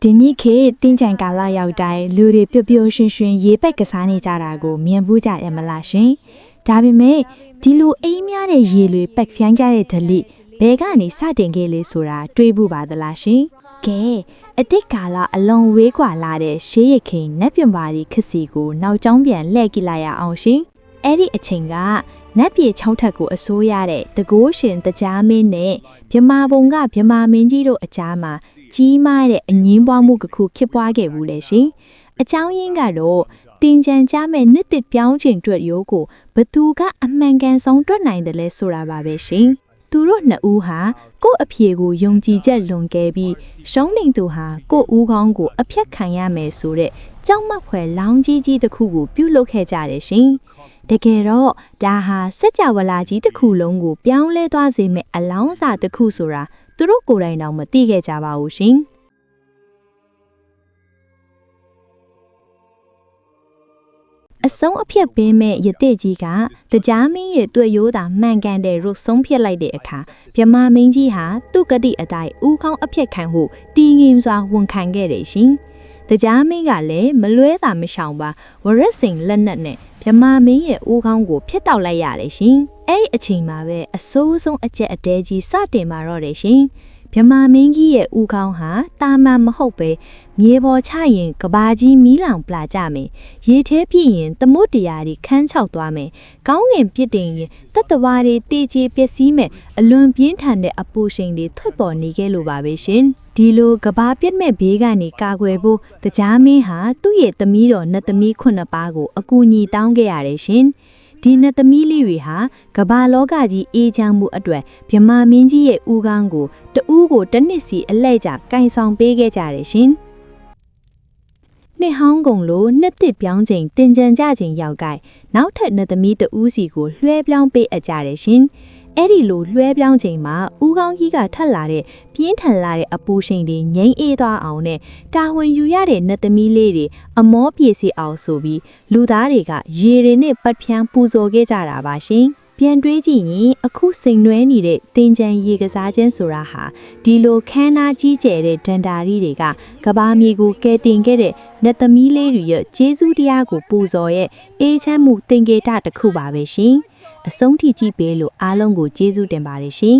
ဒီနေ့ခေတ်တင်းကြံကာလရောက်တိုင်းလူတွေပျော်ပျော်ရွှင်ရွှင်ရေးပက်ကစားနေကြတာကိုမြင်ဘူးကြရမလားရှင်။ဒါပေမဲ့ဒီလိုအိမ်များတဲ့ရေတွေပက်ဖြန်းကြတဲ့ဓလိဘဲကနေစတင်ခဲ့လေဆိုတာတွေးဘူးပါသလားရှင်။ကဲအတိတ်ကာလအလွန်ဝေးကွာလာတဲ့ရှေးရခင်နတ်ပြင်ပါဒီခစ်စီကိုနောက်ကျောင်းပြန်လှည့်ကြည့်လိုက်ရအောင်ရှင်။အဲ့ဒီအချိန်ကနတ်ပြည်ချောင်းထက်ကိုအစိုးရတဲ့တကိုးရှင်တကြားမင်းနဲ့မြမာဘုံကမြမာမင်းကြီးတို့အကြားမှာကြီးမားတဲ့အငင်းပွားမှုတစ်ခုဖြစ်ပွားခဲ့ဘူးလေရှင်။အကြောင်းရင်းကတော့တင်ကြံကြမဲ့နှစ်တစ်ပြောင်းချိန်အတွက်ရိုးကိုဘသူကအမှန်ကန်ဆုံးတွက်နိုင်တယ်လဲဆိုတာပါပဲရှင်။သူတို့နှစ်ဦးဟာကို့အဖေကိုယုံကြည်ချက်လွန်ကဲပြီးရှုံးနေသူဟာကို့ဦးခေါင်းကိုအဖြတ်ခံရမယ်ဆိုတဲ့ကြောက်မက်ဖွယ်လောင်းကြီးကြီးတစ်ခုကိုပြုတ်လုခဲ့ကြတယ်ရှင်။တကယ်တော့ဒါဟာစက်ကြဝဠာကြီးတစ်ခုလုံးကိုပြောင်းလဲသွားစေမယ့်အလောင်းစာတစ်ခုဆိုတာသူတို့ကိုယ်တိုင်တော့မသိခဲ့ကြပါဘူးရှင်အဆုံးအဖြစ်ပေးမဲ့ရတဲ့ကြီးကတကြားမင်းရဲ့တွေ့ရိုးတာမှန်ကန်တဲ့ရုပ်ဆုံးဖြစ်လိုက်တဲ့အခါမြမမင်းကြီးဟာသူ့ကတိအတိုင်းဦးခေါင်းအဖြစ်ခံဟုတီးငင်စွာဝန်ခံခဲ့တယ်ရှင်တကြားမင်းကလည်းမလွဲတာမရှောင်ပါဝရက်စိန်လက်နက်နဲ့မြမမင်းရဲ့ဦးခေါင်းကိုဖျက်တောက်လိုက်ရတယ်ရှင်အဲ့အချိန်မှာပဲအဆိုးဆုံးအကျက်အတဲကြီးစတင်มาတော့တယ်ရှင်မြမမင်းကြီးရဲ့ဦးခေါင်းဟာတာမန်မဟုတ်ပဲမြေပေါ်ချရင်ကဘာကြီးမီးလောင်ပလာကြမယ်ရေထဲပြည့်ရင်သမုတ်တရားတွေခန်းချောက်သွားမယ်ကောင်းငင်ပြစ်တင်ရင်တတဝါတွေတေးချေပျက်စီးမယ်အလွန်ပြင်းထန်တဲ့အပူရှိန်တွေထွက်ပေါ်နေခဲ့လို့ပါပဲရှင်ဒီလိုကဘာပြစ်မဲ့ဘေးကနေကာကွယ်ဖို့တကြားမင်းဟာသူ့ရဲ့သမီးတော်နှစ်သမီး9ပါးကိုအကူအညီတောင်းခဲ့ရတယ်ရှင်ဒီနှစ်သမီးလေးတွေဟာကဘာလောကကြီးအေးချမ်းမှုအတွက်မြမမင်းကြီးရဲ့ဦးခေါင်းကိုတဦးကိုတစ်နှစ်စီအလဲ့ကျကင်ဆောင်ပေးခဲ့ကြတယ်ရှင်နှစ်ဟောင်းကုန်လို့နှစ်တစ်ပြောင်းချိန်တင်ကြံကြချိန်ရောက်ကြနောက်ထပ်နှစ်သမီးတဦးစီကိုလွှဲပြောင်းပေးအပ်ကြတယ်ရှင်အဲ့ဒီလိုလွှဲပြောင်းချိန်မှာဦးခေါင်းကြီးကထက်လာတဲ့ပြင်းထန်လာတဲ့အပူရှိန်တွေငိမ့်အေးသွားအောင်နဲ့တာဝန်ယူရတဲ့နှစ်သမီးလေးတွေအမောပြေစီအောင်ဆိုပြီးလူသားတွေကရေတွေနဲ့ပတ်ဖြန်းပူဇော်ခဲ့ကြတာပါရှင်ပြန်တွေးကြည့်ရင်အခုစိန်နွဲနေတဲ့တင်ကြံရေကစားခြင်းဆိုတာဟာဒီလိုခမ်းနားကြီးကျယ်တဲ့ဒန္တာရီတွေကကဘာမြေကိုကဲတင်ခဲ့တဲ့နှစ်သမီးလေးတွေရဲ့ကျေးဇူးတရားကိုပူဇော်ရဲ့အေးချမ်းမှုသင်္ကေတတစ်ခုပါပဲရှင်အဆုံးထိကြည့်ပေးလို့အားလုံးကိုကျေးဇူးတင်ပါတယ်ရှင်